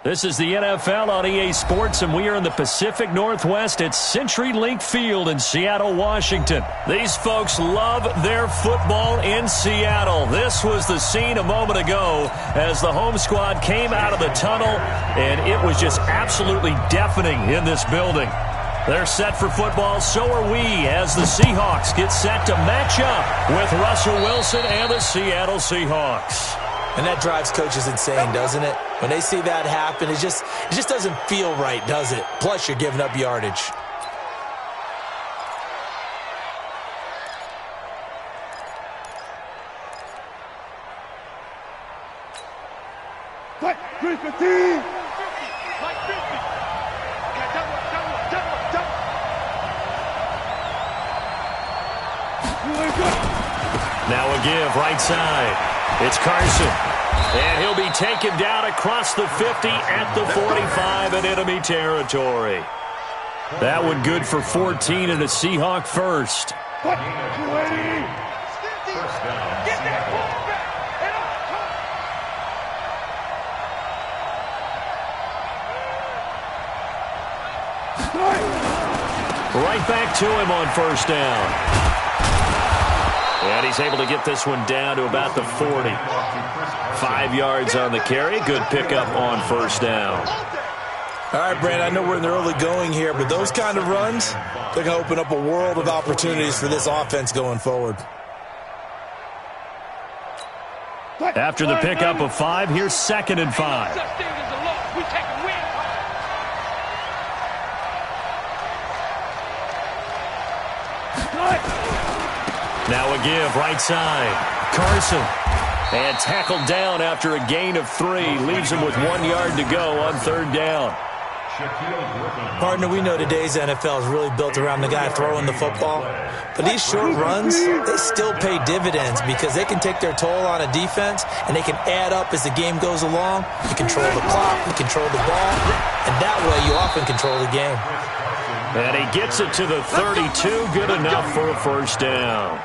This is the NFL on EA Sports, and we are in the Pacific Northwest at CenturyLink Field in Seattle, Washington. These folks love their football in Seattle. This was the scene a moment ago as the home squad came out of the tunnel, and it was just absolutely deafening in this building. They're set for football, so are we, as the Seahawks get set to match up with Russell Wilson and the Seattle Seahawks. And that drives coaches insane, doesn't it? When they see that happen, it just doesn't feel right, does it? Plus, you're giving up yardage. Now a give, right side. It's Carson, and he'll be taken down across the 50 at the 45 in enemy territory. That one good for 14 and a Seahawk first. Right back to him on first down. And he's able to get this one down to about the 40. 5 yards on the carry. Good pickup on first down. All right, Brand, I know we're in the early going here, but those kind of runs, they're going to open up a world of opportunities for this offense going forward. After the pickup of 5, here's 2nd and 5. Now a give, right side. Carson. And tackled down after a gain of 3. Leaves him with 1 yard to go on third down. Partner, we know today's NFL is really built around the guy throwing the football. But these short runs, they still pay dividends because they can take their toll on a defense and they can add up as the game goes along. You control the clock, you control the ball, and that way you often control the game. And he gets it to the 32. Good enough for a first down.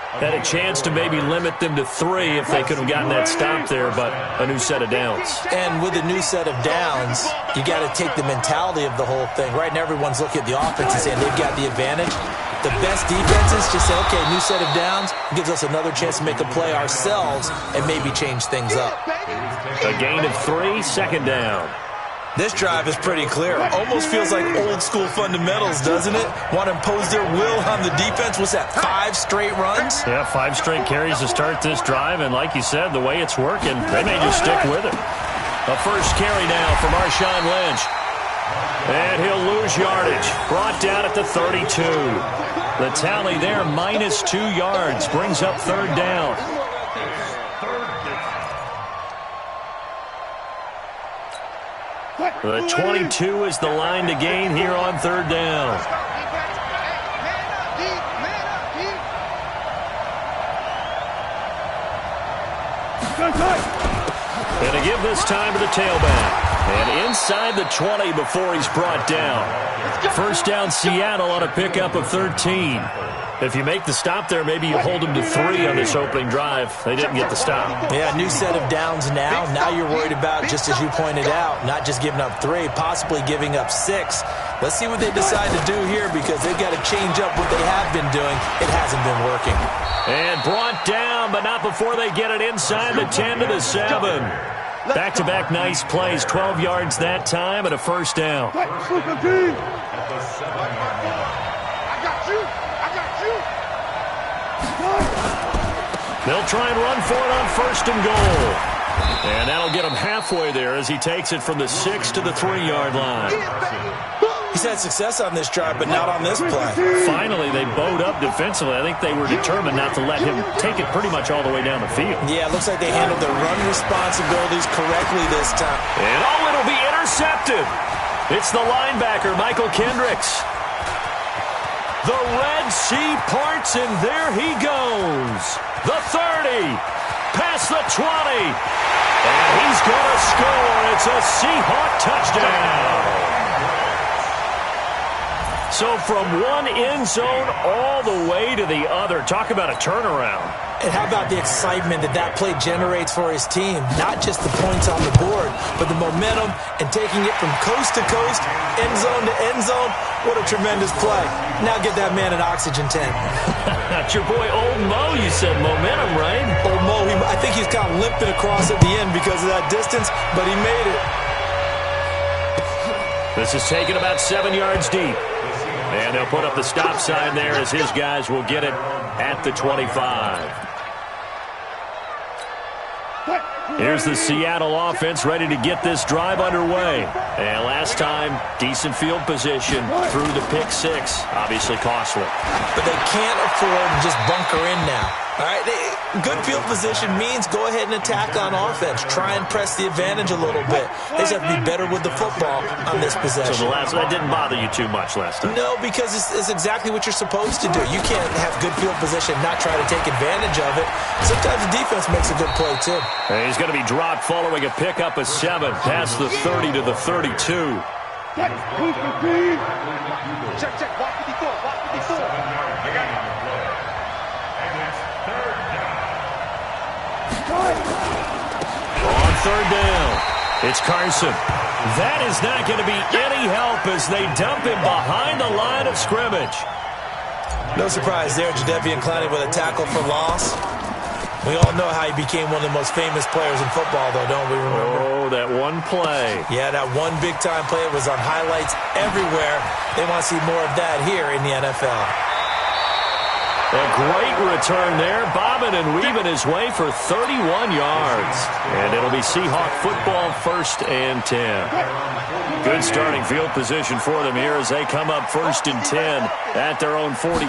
Had a chance to maybe limit them to 3 if they could have gotten that stop there, but a new set of downs. And with a new set of downs, you got to take the mentality of the whole thing. Right now, everyone's looking at the offense and saying they've got the advantage. The best defenses just say, okay, new set of downs gives us another chance to make a play ourselves and maybe change things up. A gain of 3, second down. This drive is pretty clear. Almost feels like old school fundamentals, doesn't it? Want to impose their will on the defense. What's that, 5 straight runs? Yeah, 5 straight carries to start this drive. And like you said, the way it's working, they may just stick with it. A first carry now for Marshawn Lynch. And he'll lose yardage. Brought down at the 32. The tally there, minus 2 yards. Brings up third down. The 22 is the line to gain here on third down. And to give this time to the tailback. And inside the 20 before he's brought down. First down Seattle on a pickup of 13. If you make the stop there, maybe you hold them to 3 on this opening drive. They didn't get the stop. Yeah, new set of downs now. Now you're worried about, just as you pointed out, not just giving up 3, possibly giving up 6. Let's see what they decide to do here because they've got to change up what they have been doing. It hasn't been working. And brought down, but not before they get it inside the 10 to the 7. Back-to-back nice plays, 12 yards that time and a first down. They'll try and run for it on first and goal. And that'll get him halfway there as he takes it from the 6 to the 3-yard line. He's had success on this drive, but not on this play. Finally, they bowed up defensively. I think they were determined not to let him take it pretty much all the way down the field. Yeah, it looks like they handled their run responsibilities correctly this time. And it'll be intercepted. It's the linebacker, Michael Kendricks. The Red Sea parts, and there he goes. The 30, past the 20, and he's going to score. It's a Seahawk touchdown. So from one end zone all the way to the other. Talk about a turnaround. And how about the excitement that play generates for his team? Not just the points on the board, but the momentum and taking it from coast to coast, end zone to end zone. What a tremendous play. Now get that man an oxygen tank. That's your boy Old Mo, you said. Momentum, right? Old Mo, I think he's kind of limping across at the end because of that distance, but he made it. This is taken about 7 yards deep. And they'll put up the stop sign there as his guys will get it at the 25. Here's the Seattle offense ready to get this drive underway. And last time, decent field position through the pick six. Obviously costly. But they can't afford to just bunker in now. All right, good field position means go ahead and attack on offense. Try and press the advantage a little bit. They just have to be better with the football on this possession. So that didn't bother you too much last time? No, because it's exactly what you're supposed to do. You can't have good field position and not try to take advantage of it. Sometimes the defense makes a good play, too. And he's going to be dropped following a pickup of 7 past the 30 to the 32. Check. Walk 54. Walk 54. I got it. On third down, it's Carson. That is not going to be any help as they dump him behind the line of scrimmage. No surprise there, Jadeveon Clowney with a tackle for loss. We all know how he became one of the most famous players in football, though, don't we remember? Oh, that one play. Yeah, that one big-time play was on highlights everywhere. They want to see more of that here in the NFL. A great return there, bobbing and weaving his way for 31 yards. And it'll be Seahawk football, 1st and 10. Good starting field position for them here as they come up 1st and 10 at their own 42.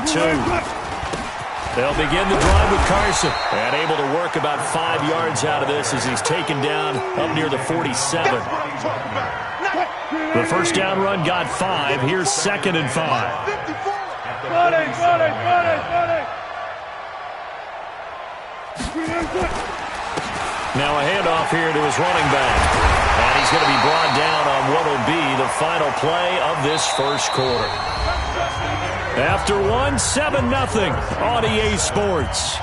They'll begin the drive with Carson. And able to work about 5 yards out of this as he's taken down up near the 47. The first down run got 5. Here's 2nd and 5. Now a handoff here to his running back. And he's going to be brought down on what will be the final play of this first quarter. After 1, 7-0 on EA Sports.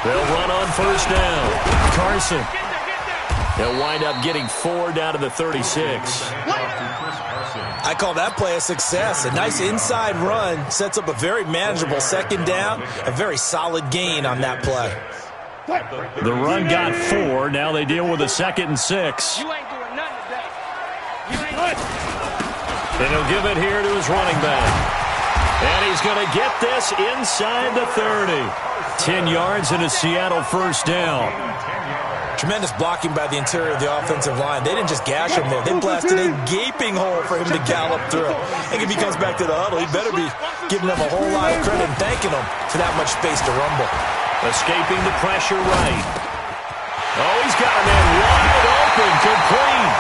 They'll run on first down. Carson. They'll wind up getting 4 down to the 36. I call that play a success. A nice inside run sets up a very manageable 2nd down. A very solid gain on that play. The run got 4. Now they deal with a 2nd and 6. You ain't doing nothing today. And he'll give it here to his running back. And he's going to get this inside the 30. 10 yards and a Seattle first down. Tremendous blocking by the interior of the offensive line. They didn't just gash him there. They blasted a gaping hole for him to gallop through. I think if he comes back to the huddle, he better be giving them a whole lot of credit and thanking them for that much space to rumble. Escaping the pressure right. Oh, he's got a man wide open, complete.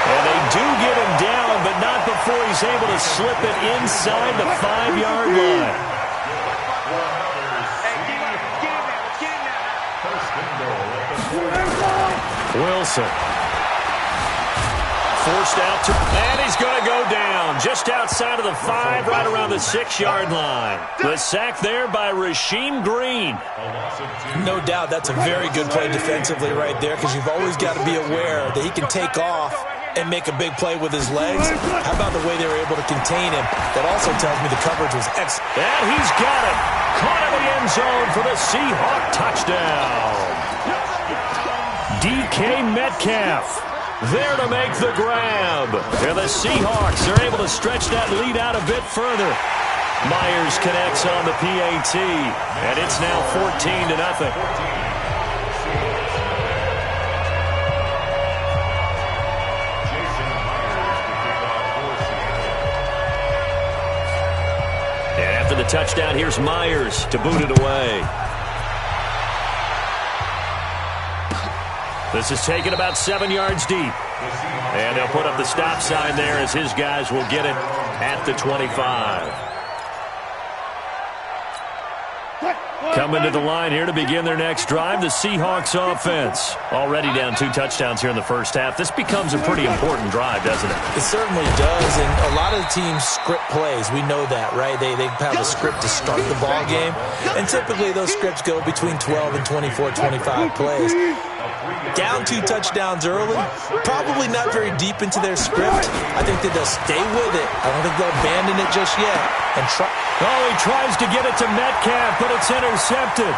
And they do get him down, but not before he's able to slip it inside the 5-yard line. Wilson. Forced out to, and he's going to go down just outside of the 5, right around the 6-yard line. The sack there by Rasheem Green. No doubt that's a very good play defensively right there because you've always got to be aware that he can take off and make a big play with his legs. How about the way they were able to contain him? That also tells me the coverage was excellent. And he's got it. Caught in the end zone for the Seahawk touchdown. DK Metcalf there to make the grab. And the Seahawks are able to stretch that lead out a bit further. Myers connects on the PAT, and it's now 14-0. After the touchdown, here's Myers to boot it away. This is taken about 7 yards deep. And they'll put up the stop sign there as his guys will get it at the 25. Coming to the line here to begin their next drive, the Seahawks offense. Already down 2 touchdowns here in the first half. This becomes a pretty important drive, doesn't it? It certainly does, and a lot of the teams script plays. We know that, right? They have a script to start the ball game, and typically those scripts go between 12 and 24, 25 plays. Down 2 touchdowns early, probably not very deep into their script. I think that they'll stay with it. I don't think they'll abandon it just yet. And he tries to get it to Metcalf, but it's intercepted.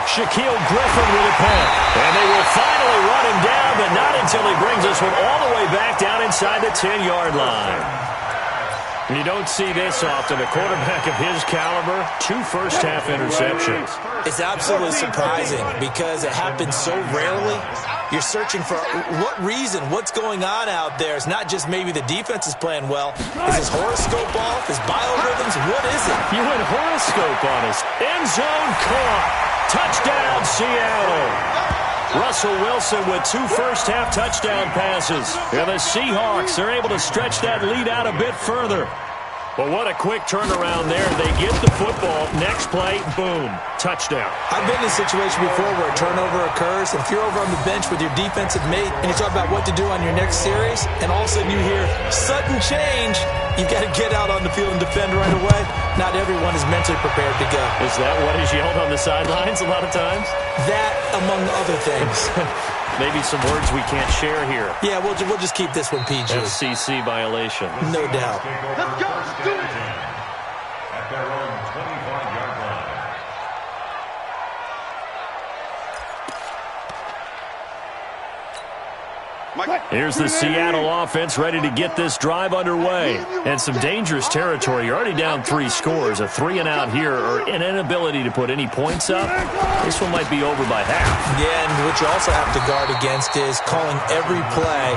Shaquille Griffin with a punt. And they will finally run him down, but not until he brings this one all the way back down inside the 10-yard line. You don't see this often. A quarterback of his caliber, 2 first-half interceptions. It's absolutely surprising because it happens so rarely. You're searching for what reason, what's going on out there. It's not just maybe the defense is playing well. Is his horoscope off? His biorhythms? What is it? You went horoscope on us. End zone caught. Touchdown, Seattle. Russell Wilson with 2 first-half touchdown passes. And the Seahawks are able to stretch that lead out a bit further. But what a quick turnaround there. They get the football. Next play, boom, touchdown. I've been in a situation before where a turnover occurs, and if you're over on the bench with your defensive mate and you talk about what to do on your next series, and all of a sudden you hear sudden change, you've got to get out on the field and defend right away. Not everyone is mentally prepared to go. Is that what is yelled on the sidelines a lot of times? That, among other things. Maybe some words we can't share here. Yeah, we'll just keep this one PG. FCC violation. No doubt. Let's go. Do it. At their own 25-yard line. Here's the Seattle offense ready to get this drive underway. And some dangerous territory. You're already down 3 scores. A 3-and-out here or an inability to put any points up. This one might be over by half. Yeah, and what you also have to guard against is calling every play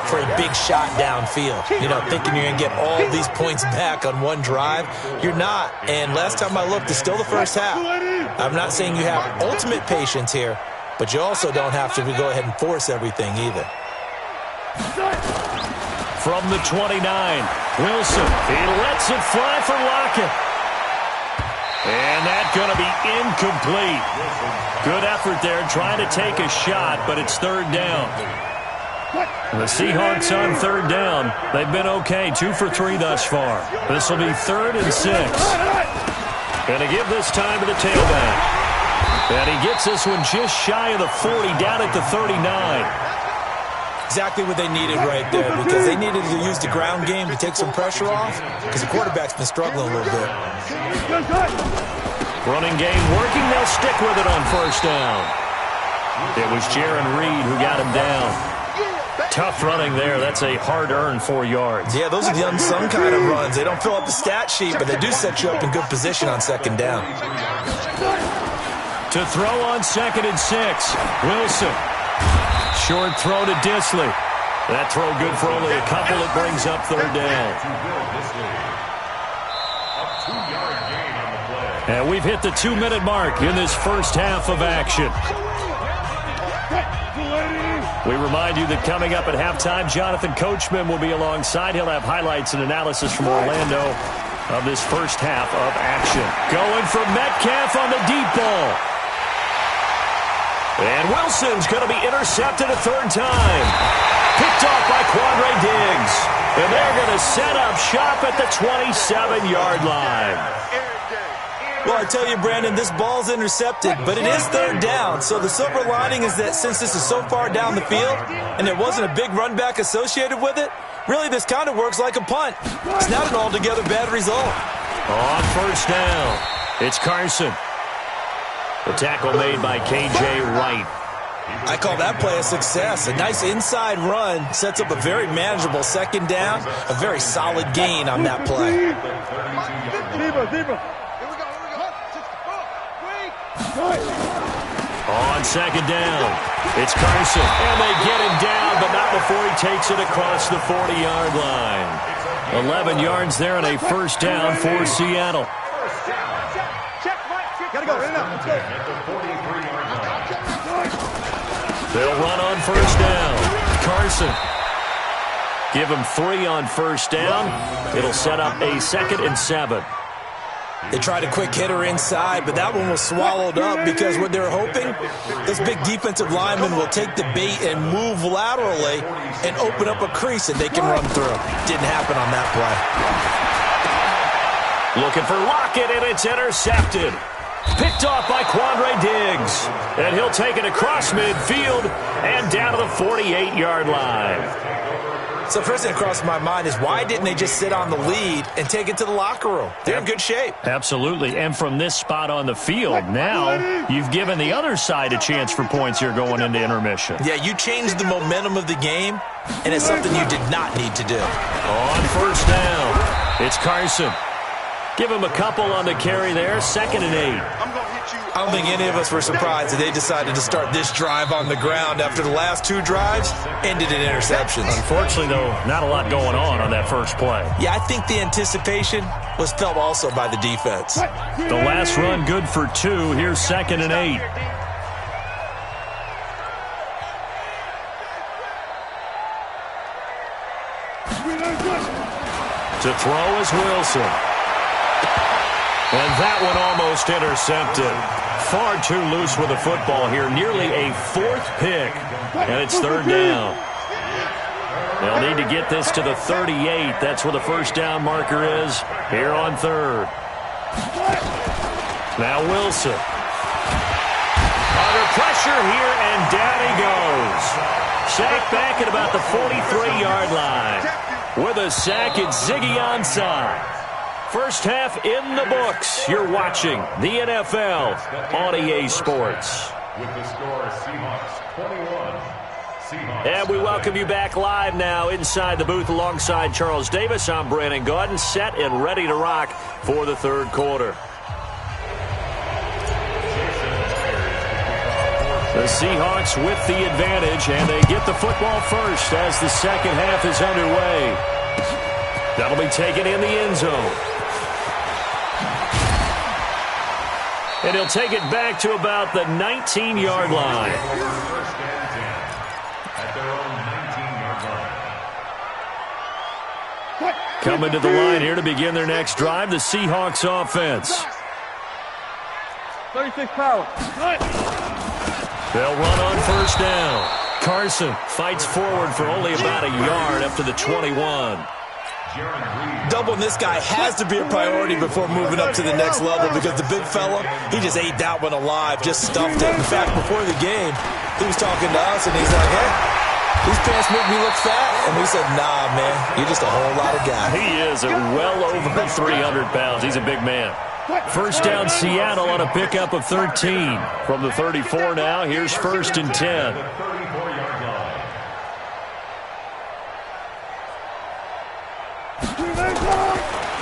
for a big shot downfield. You know, thinking you're going to get all these points back on one drive. You're not. And last time I looked, it's still the first half. I'm not saying you have ultimate patience here, but you also don't have to go ahead and force everything either. From the 29, Wilson, he lets it fly for Lockett. And that's going to be incomplete. Good effort there trying to take a shot, but it's 3rd down. The Seahawks on 3rd down. They've been okay, 2 for 3 thus far. This will be 3rd and 6. Going to give this time to the tailback. And he gets this one just shy of the 40, down at the 39. Exactly what they needed right there, because they needed to use the ground game to take some pressure off, because the quarterback's been struggling a little bit. Running game working. They'll stick with it on 1st down. It was Jaron Reed who got him down. Tough running there. That's a hard-earned 4 yards. Yeah, those are the unsung kind of runs. They don't fill up the stat sheet, but they do set you up in good position on 2nd down. To throw on 2nd and 6. Wilson. Short throw to Disley. That throw good for only a couple. It brings up 3rd down. And we've hit the 2-minute mark in this first half of action. We remind you that coming up at halftime, Jonathan Coachman will be alongside. He'll have highlights and analysis from Orlando of this first half of action. Going for Metcalf on the deep ball. And Wilson's going to be intercepted a 3rd time. Picked off by Quandre Diggs. And they're going to set up shop at the 27-yard line. Well, I tell you, Brandon, this ball's intercepted, but it is 3rd down. So the silver lining is that since this is so far down the field and there wasn't a big run back associated with it, really this kind of works like a punt. It's not an altogether bad result. On 1st down, it's Carson. The tackle made by K.J. Wright. I call that play a success. A nice inside run sets up a very manageable 2nd down. A very solid gain on that play. On 2nd down, it's Carson. And they get him down, but not before he takes it across the 40-yard line. 11 yards there and a 1st down for Seattle. Gotta go. Let's go. They'll run on 1st down. Carson. Give him 3 on 1st down. It'll set up a 2nd and 7. They tried a quick hitter inside, but that one was swallowed up because what they were hoping, this big defensive lineman will take the bait and move laterally and open up a crease that they can run through. Didn't happen on that play. Looking for Lockett, and it's intercepted. Picked off by Quandre Diggs. And he'll take it across midfield and down to the 48-yard line. So first thing that crossed my mind is why didn't they just sit on the lead and take it to the locker room? They're in good shape. Absolutely. And from this spot on the field, now you've given the other side a chance for points here going into intermission. Yeah, you changed the momentum of the game, and it's something you did not need to do. On first down, it's Carson. Give him a couple on the carry there, 2nd and 8. I don't think any of us were surprised that they decided to start this drive on the ground after the last 2 drives ended in interceptions. Unfortunately, though, not a lot going on that first play. Yeah, I think the anticipation was felt also by the defense. The last run good for 2. Here's 2nd and 8. To throw is Wilson. And that one almost intercepted. Far too loose with the football here. Nearly a 4th pick. And it's 3rd down. They'll need to get this to the 38. That's where the first down marker is here on 3rd. Now Wilson. Under pressure here, and down he goes. Sacked back at about the 43-yard line. With a sack, it's Ziggy Ansah. First half in the books. You're watching the NFL on EA Sports. With the score, Seahawks 21. Seahawks. And we welcome you back live now inside the booth alongside Charles Davis. I'm Brandon Gaudin, set and ready to rock for the 3rd quarter. The Seahawks with the advantage, and they get the football first as the second half is underway. That'll be taken in the end zone. And he'll take it back to about the 19-yard line. First and 10 at their own 19-yard line. Coming to the line here to begin their next drive, the Seahawks offense. 36 power. They'll run on first down. Carson fights forward for only about a yard up to the 21. Doubling this guy has to be a priority before moving up to the next level because the big fella, he just ate that one alive, just stuffed it. In fact, before the game, he was talking to us, and he's like, hey, these pants make me look fat. And we said, nah, man, you're just a whole lot of guy. He is at well over 300 pounds. He's a big man. First down, Seattle on a pickup of 13. From the 34 now, here's 1st and 10.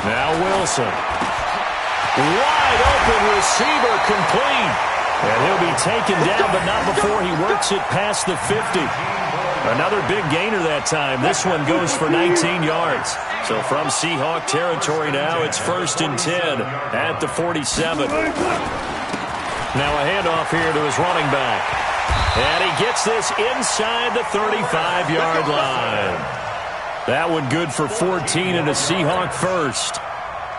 Now Wilson. Wide open receiver complete. And he'll be taken down, but not before he works it past the 50. Another big gainer that time. This one goes for 19 yards. So from Seahawk territory now, it's 1st and 10 at the 47. Now a handoff here to his running back. And he gets this inside the 35-yard line. That one good for 14 and a Seahawk first.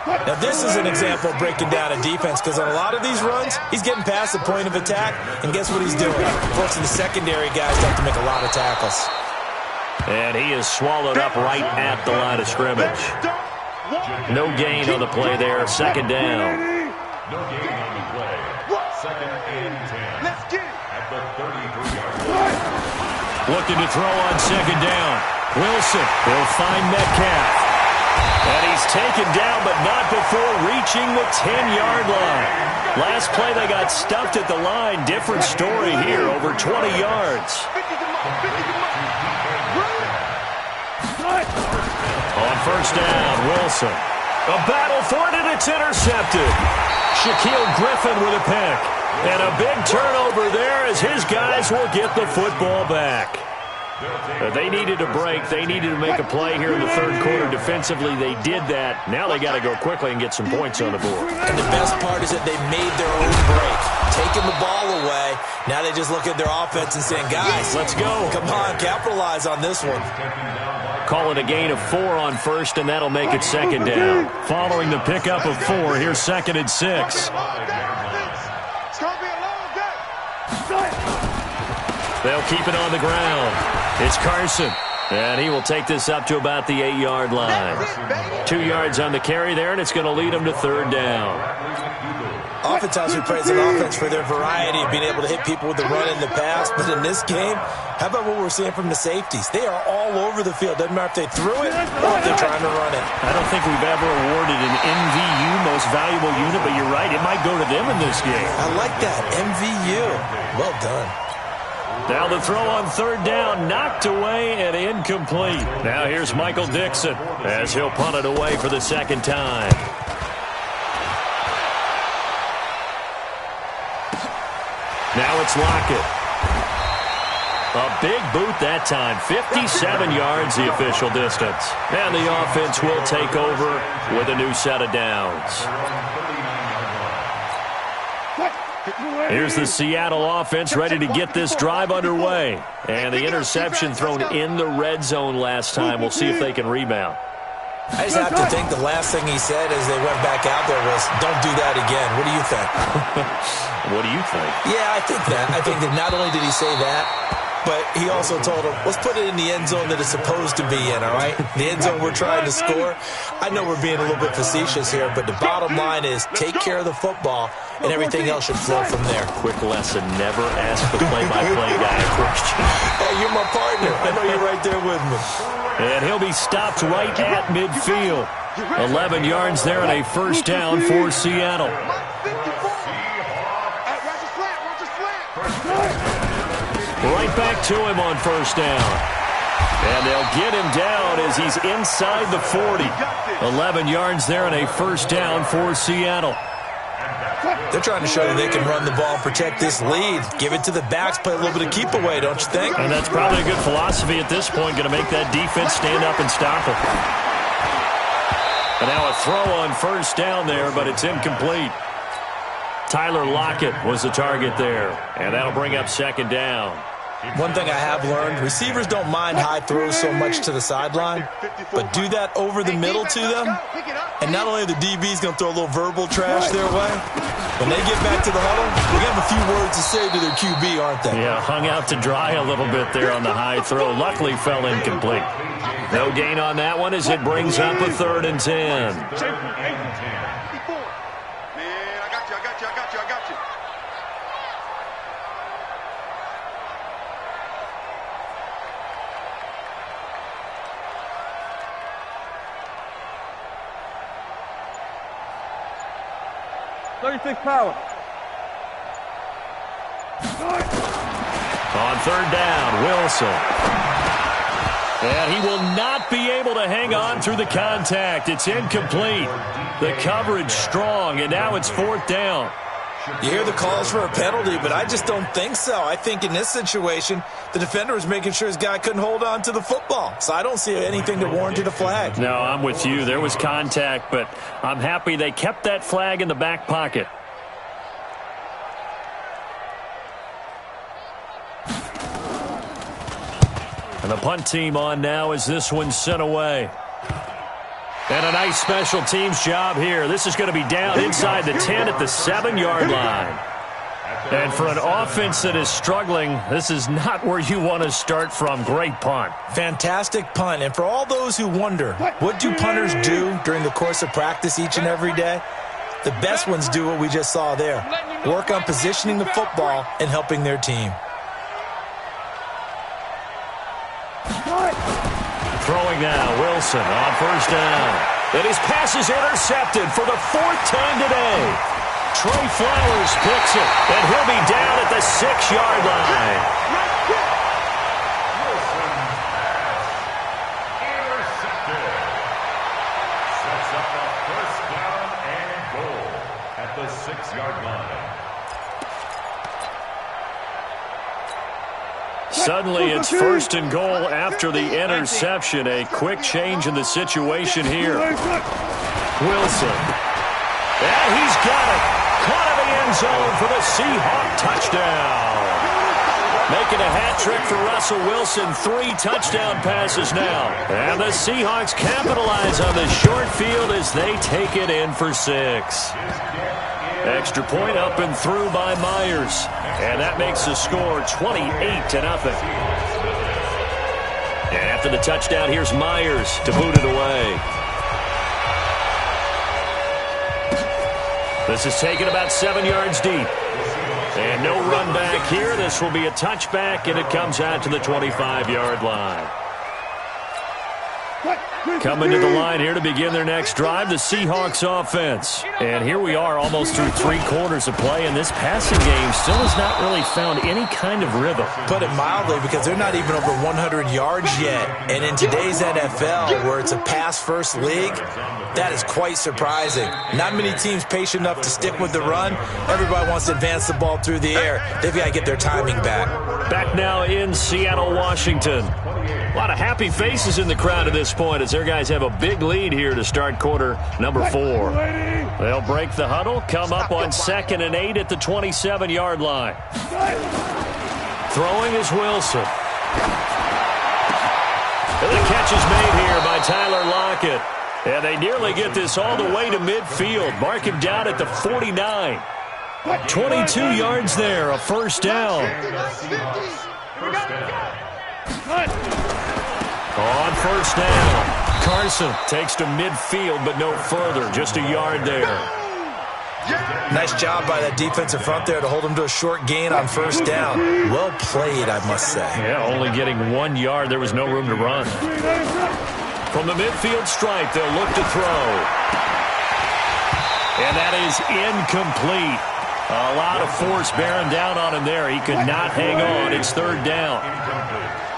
Now, this is an example of breaking down a defense because on a lot of these runs, he's getting past the point of attack, and guess what he's doing? Forcing the secondary guys to have to make a lot of tackles. And he is swallowed up right at the line of scrimmage. No gain on the play there. 2nd down. No gain on the play. 2nd and 10. At the 33-yard line. Looking to throw on 2nd down. Wilson will find Metcalf. And he's taken down, but not before reaching the 10-yard line. Last play, they got stuffed at the line. Different story here, over 20 yards. On first down, Wilson. A battle for it, and it's intercepted. Shaquille Griffin with a pick. And a big turnover there as his guys will get the football back. They needed a break. They needed to make a play here in the 3rd quarter. Defensively, they did that. Now they got to go quickly and get some points on the board. And the best part is that they made their own break. taking the ball away. Now they just look at their offense and saying, guys, let's go. Come on, capitalize on this one. Call it a gain of 4 on first, and that'll make it second down. Following the pickup of 4, here's 2nd and 6. They'll keep it on the ground. It's Carson, and he will take this up to about the 8-yard line. 2 yards on the carry there, and it's going to lead him to 3rd down. Oftentimes we praise an offense for their variety of being able to hit people with the run and the pass, but in this game, how about what we're seeing from the safeties? They are all over the field. Doesn't matter if they threw it or if they're trying to run it. I don't think we've ever awarded an MVU, most valuable unit, but you're right, it might go to them in this game. I like that, MVU. Well done. Now the throw on 3rd down, knocked away and incomplete. Now here's Michael Dixon as he'll punt it away for the 2nd time. Now it's Lockett. A big boot that time. 57 yards the official distance. And the offense will take over with a new set of downs. Here's the Seattle offense ready to get this drive underway. And the interception thrown in the red zone last time. We'll see if they can rebound. I just have to think the last thing he said as they went back out there was, don't do that again. What do you think? What do you think? Yeah, I think that. I think that not only did he say that, but he also told him, let's put it in the end zone that it's supposed to be in, all right? The end zone we're trying to score. I know we're being a little bit facetious here, but the bottom line is take care of the football, and everything else should flow from there. Quick lesson, never ask the play-by-play guy a question. Hey, you're my partner. I know you're right there with me. And he'll be stopped right at midfield. 11 yards there and a 1st down for Seattle. Right back to him on 1st down. And they'll get him down as he's inside the 40. 11 yards there and a 1st down for Seattle. They're trying to show that they can run the ball and protect this lead. Give it to the backs, play a little bit of keep away, don't you think? And that's probably a good philosophy at this point, going to make that defense stand up and stop it. And now a throw on 1st down there, but it's incomplete. Tyler Lockett was the target there, and that'll bring up 2nd down. One thing I have learned, receivers don't mind high throws so much to the sideline, but do that over the middle to them, and not only are the DBs going to throw a little verbal trash their way, when they get back to the huddle, they have a few words to say to their QB, aren't they? Yeah, hung out to dry a little bit there on the high throw. Luckily fell incomplete. No gain on that one as it brings up a 3rd and 10. Power. On 3rd down, Wilson. And he will not be able to hang on through the contact. It's incomplete. The coverage strong, and now it's 4th down. You hear the calls for a penalty, but I just don't think so. I think in this situation, the defender was making sure his guy couldn't hold on to the football. So I don't see anything that warranted a flag. No, I'm with you. There was contact, but I'm happy they kept that flag in the back pocket. And the punt team on now as this one's sent away. And a nice special teams job here. This is going to be down inside the 10 at the 7-yard line. And for an offense that is struggling, this is not where you want to start from. Great punt. Fantastic punt. And for all those who wonder, what do punters do during the course of practice each and every day? The best ones do what we just saw there. Work on positioning the football and helping their team. Throwing now, Wilson on 1st down. And his pass is intercepted for the 4th time today. Trey Flowers picks it, and he'll be down at the 6-yard line. Intercepted. Sets up a 1st down and goal at the 6-yard line. Suddenly it's 1st and goal after the interception. A quick change in the situation here. Wilson. And he's got it. Caught in the end end zone for the Seahawks touchdown. Making a hat trick for Russell Wilson. 3 touchdown passes now. And the Seahawks capitalize on the short field as they take it in for 6. Extra point up and through by Myers. And that makes the score 28-0. And after the touchdown, here's Myers to boot it away. This is taken about 7 yards deep. And no run back here. This will be a touchback, and it comes out to the 25-yard line. Coming to the line here to begin their next drive, the Seahawks offense. And here we are almost through 3 quarters of play, and this passing game still has not really found any kind of rhythm. Put it mildly, because they're not even over 100 yards yet. And in today's NFL, where it's a pass-first league, that is quite surprising. Not many teams patient enough to stick with the run. Everybody wants to advance the ball through the air. They've got to get their timing back. Back now in Seattle, Washington. A lot of happy faces in the crowd at this point as their guys have a big lead here to start quarter number 4. They'll break the huddle, come up on 2nd and 8 at the 27-yard line. Throwing is Wilson. And the catch is made here by Tyler Lockett. And they nearly get this all the way to midfield. Mark him down at the 49. 22 yards there, a first down. On first down, Carson takes to midfield, but no further. Just a yard there. Nice job by that defensive front there to hold him to a short gain on first down. Well played, I must say. Yeah, only getting 1 yard. There was no room to run. From the midfield stripe, they'll look to throw. And that is incomplete. A lot of force bearing down on him there. He could not hang on. It's 3rd down.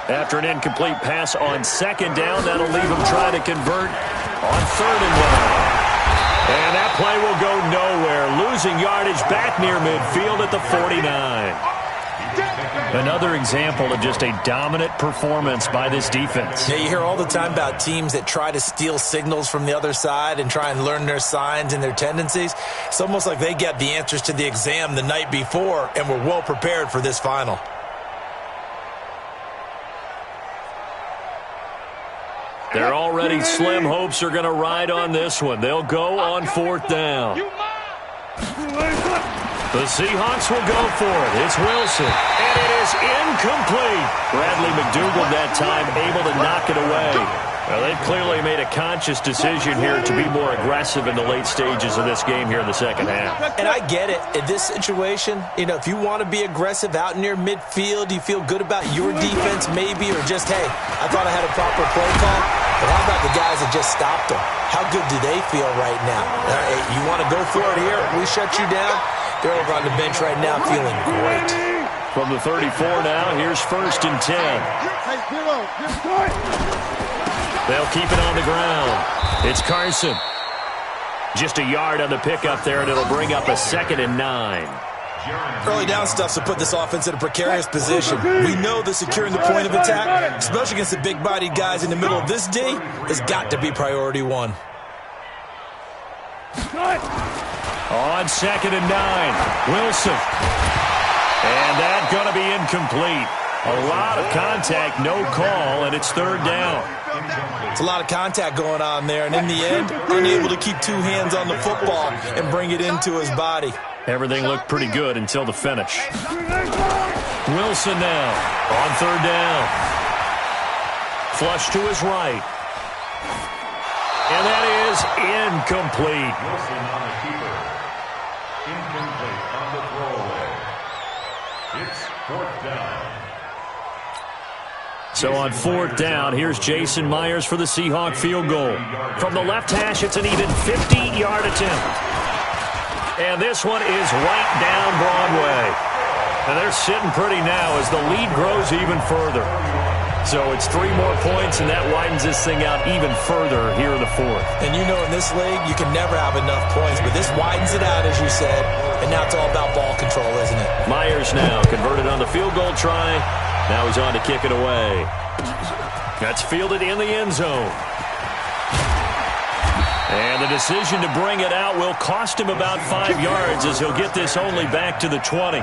After an incomplete pass on 2nd down, that'll leave him trying to convert on 3rd and 1. And that play will go nowhere. Losing yardage back near midfield at the 49. Another example of just a dominant performance by this defense. Yeah, you hear all the time about teams that try to steal signals from the other side and try and learn their signs and their tendencies. It's almost like they get the answers to the exam the night before and were well prepared for this final. Their already slim hopes are going to ride on this one. They'll go on 4th down. The Seahawks will go for it. It's Wilson. And it is incomplete. Bradley McDougald that time able to knock it away. Well, they've clearly made a conscious decision here to be more aggressive in the late stages of this game here in the second half. And I get it. In this situation, if you want to be aggressive out near midfield, you feel good about your defense maybe, or just, hey, I thought I had a proper play call. But how about the guys that just stopped them? How good do they feel right now? Hey, you want to go for it here? We shut you down? They're over on the bench right now feeling great. From the 34 now, here's 1st and 10. They'll keep it on the ground. It's Carson. Just a yard on the pickup there, and it'll bring up a 2nd and 9. Early down stuff to put this offense in a precarious position. We know that securing the point of attack, especially against the big-bodied guys in the middle of this D, has got to be priority 1. On 2nd and 9, Wilson. And that's going to be incomplete. A lot of contact, no call, and it's 3rd down. It's a lot of contact going on there, and in the end, unable to keep 2 hands on the football and bring it into his body. Everything looked pretty good until the finish. Wilson now on 3rd down. Flush to his right. And that is incomplete. Wilson on the keeper. Incomplete on the throwaway. It's 4th down. So on 4th down, here's Jason Myers for the Seahawk field goal. From the left hash, it's an even 50-yard attempt. And this one is right down Broadway. And they're sitting pretty now as the lead grows even further. So it's 3 more points, and that widens this thing out even further here in the 4th. And in this league, you can never have enough points, but this widens it out, as you said, and now it's all about ball control, isn't it? Myers now converted on the field goal try. Now he's on to kick it away. That's fielded in the end zone. And the decision to bring it out will cost him about 5 yards as he'll get this only back to the 20.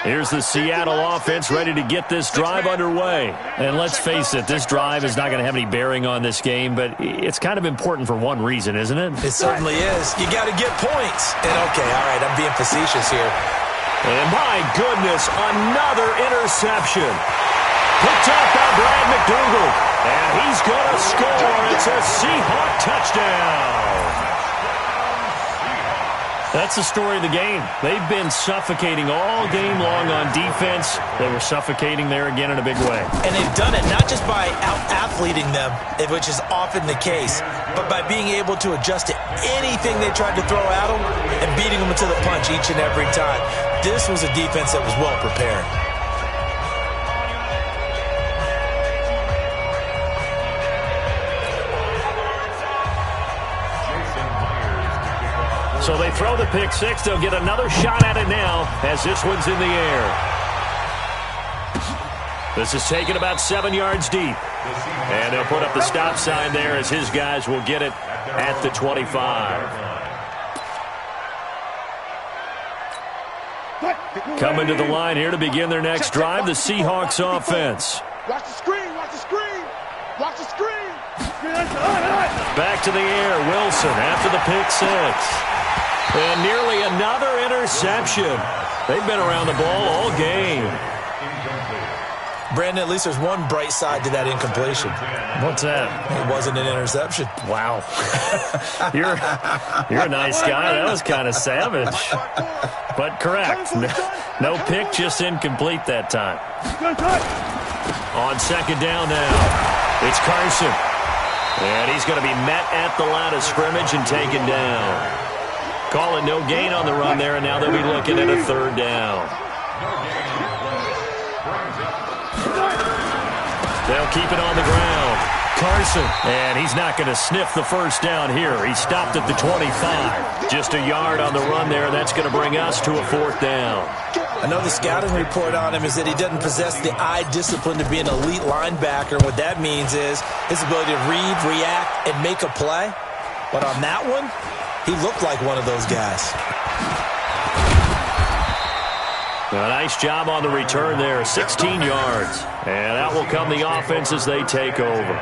Here's the Seattle offense ready to get this drive underway. And let's face it, this drive is not going to have any bearing on this game, but it's kind of important for one reason, isn't it? It certainly is. You got to get points. And okay, all right, I'm being facetious here. And my goodness, another interception. Picked up by Brad McDougal. And he's going to score. It's a Seahawk touchdown. That's the story of the game. They've been suffocating all game long on defense. They were suffocating there again in a big way. And they've done it not just by out-athleting them, which is often the case, but by being able to adjust to anything they tried to throw at them and beating them to the punch each and every time. This was a defense that was well prepared. So they throw the pick six. They'll get another shot at it now as this one's in the air. This is taken about 7 yards deep. And they'll put up the stop sign there as his guys will get it at the 25. Coming to the line here to begin their next drive, the Seahawks offense. Watch the screen, watch the screen, watch the screen. Back to the air, Wilson after the pick six. And nearly another interception. They've been around the ball all game. Brandon, at least there's one bright side to that incompletion. What's that? It wasn't an interception. Wow. You're a nice guy. That was kind of savage. But correct. No pick, just incomplete that time. On second down now, it's Carson. And he's going to be met at the line of scrimmage and taken down. Calling no gain on the run there, and now they'll be looking at a third down. They'll keep it on the ground. Carson, and he's not going to sniff the first down here. He stopped at the 25. Just a yard on the run there. That's going to bring us to a fourth down. I know the scouting report on him is that he doesn't possess the eye discipline to be an elite linebacker. And what that means is his ability to read, react, and make a play. But on that one, he looked like one of those guys. A nice job on the return there, 16 yards. And out will come the offense as they take over.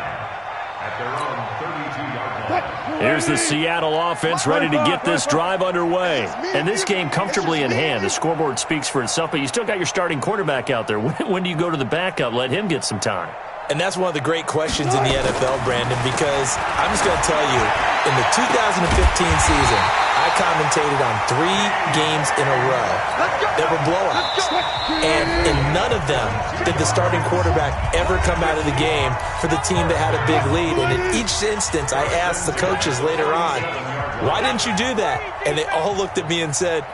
Here's the Seattle offense ready to get this drive underway. And this game comfortably in hand. The scoreboard speaks for itself, but you still got your starting quarterback out there. When do you go to the backup? Let him get some time. And that's one of the great questions in the NFL, Brandon, because I'm just going to tell you, in the 2015 season, I commentated on 3 games in a row. There were blowouts. And in none of them did the starting quarterback ever come out of the game for the team that had a big lead. And in each instance, I asked the coaches later on, why didn't you do that? And they all looked at me and said,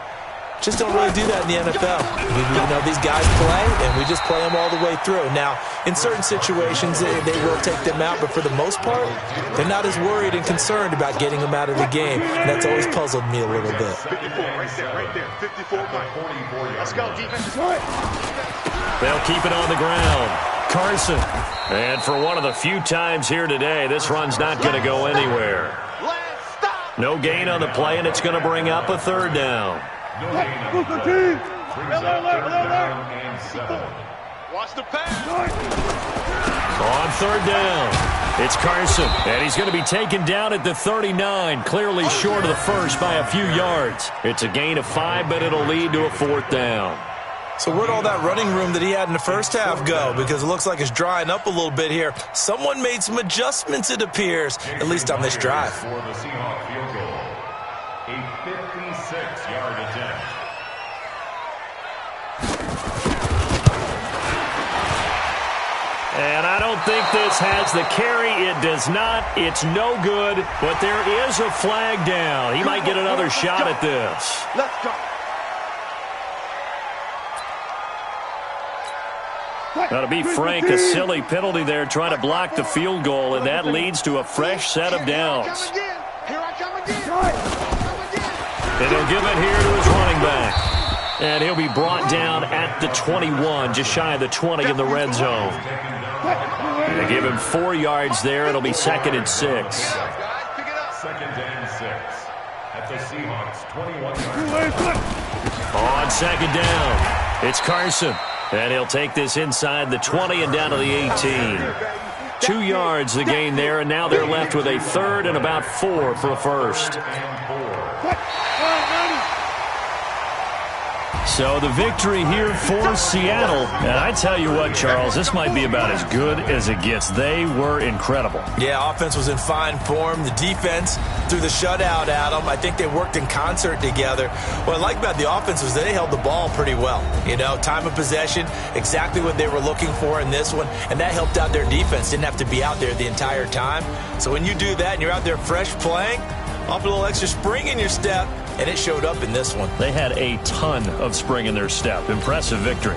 just don't really do that in the NFL. You know, these guys play, and we just play them all the way through. Now, in certain situations, they will take them out, but for the most part, they're not as worried and concerned about getting them out of the game, and that's always puzzled me a little bit. 54 right there. 54 right. Let's go, defense. They'll keep it on the ground. Carson. And for one of the few times here today, this run's not going to go anywhere. No gain on the play, and it's going to bring up a third down. Watch the pass. On third down, it's Carson, and he's going to be taken down at the 39, clearly short of the first by a few yards. It's a gain of 5, but it'll lead to a fourth down. So where'd all that running room that he had in the first half go? Because it looks like it's drying up a little bit here. Someone made some adjustments, it appears, at least on this drive. For the Seahawks field goal, a 56-yard attempt. And I don't think this has the carry. It does not. It's no good. But there is a flag down. He might get another shot at this. Let's go. Now, to be frank, a silly penalty there trying to block the field goal, and that leads to a fresh set of downs. Here I come again. And he'll give it here to his running back. And he'll be brought down at the 21, just shy of the 20 in the red zone. They give him 4 yards there. It'll be 2nd and 6. 2nd and 6 at the Seahawks 21-yard line. On 2nd down, it's Carson. And he'll take this inside the 20 and down to the 18. 2 yards the gain there, and now they're left with a 3rd and about 4 for a first. So the victory here for Seattle. And I tell you what, Charles, this might be about as good as it gets. They were incredible. Yeah, offense was in fine form. The defense threw the shutout at them. I think they worked in concert together. What I like about the offense was they held the ball pretty well. You know, time of possession, exactly what they were looking for in this one. And that helped out their defense. Didn't have to be out there the entire time. So when you do that and you're out there fresh playing, off a little extra spring in your step, and it showed up in this one. They had a ton of spring in their step. Impressive victory.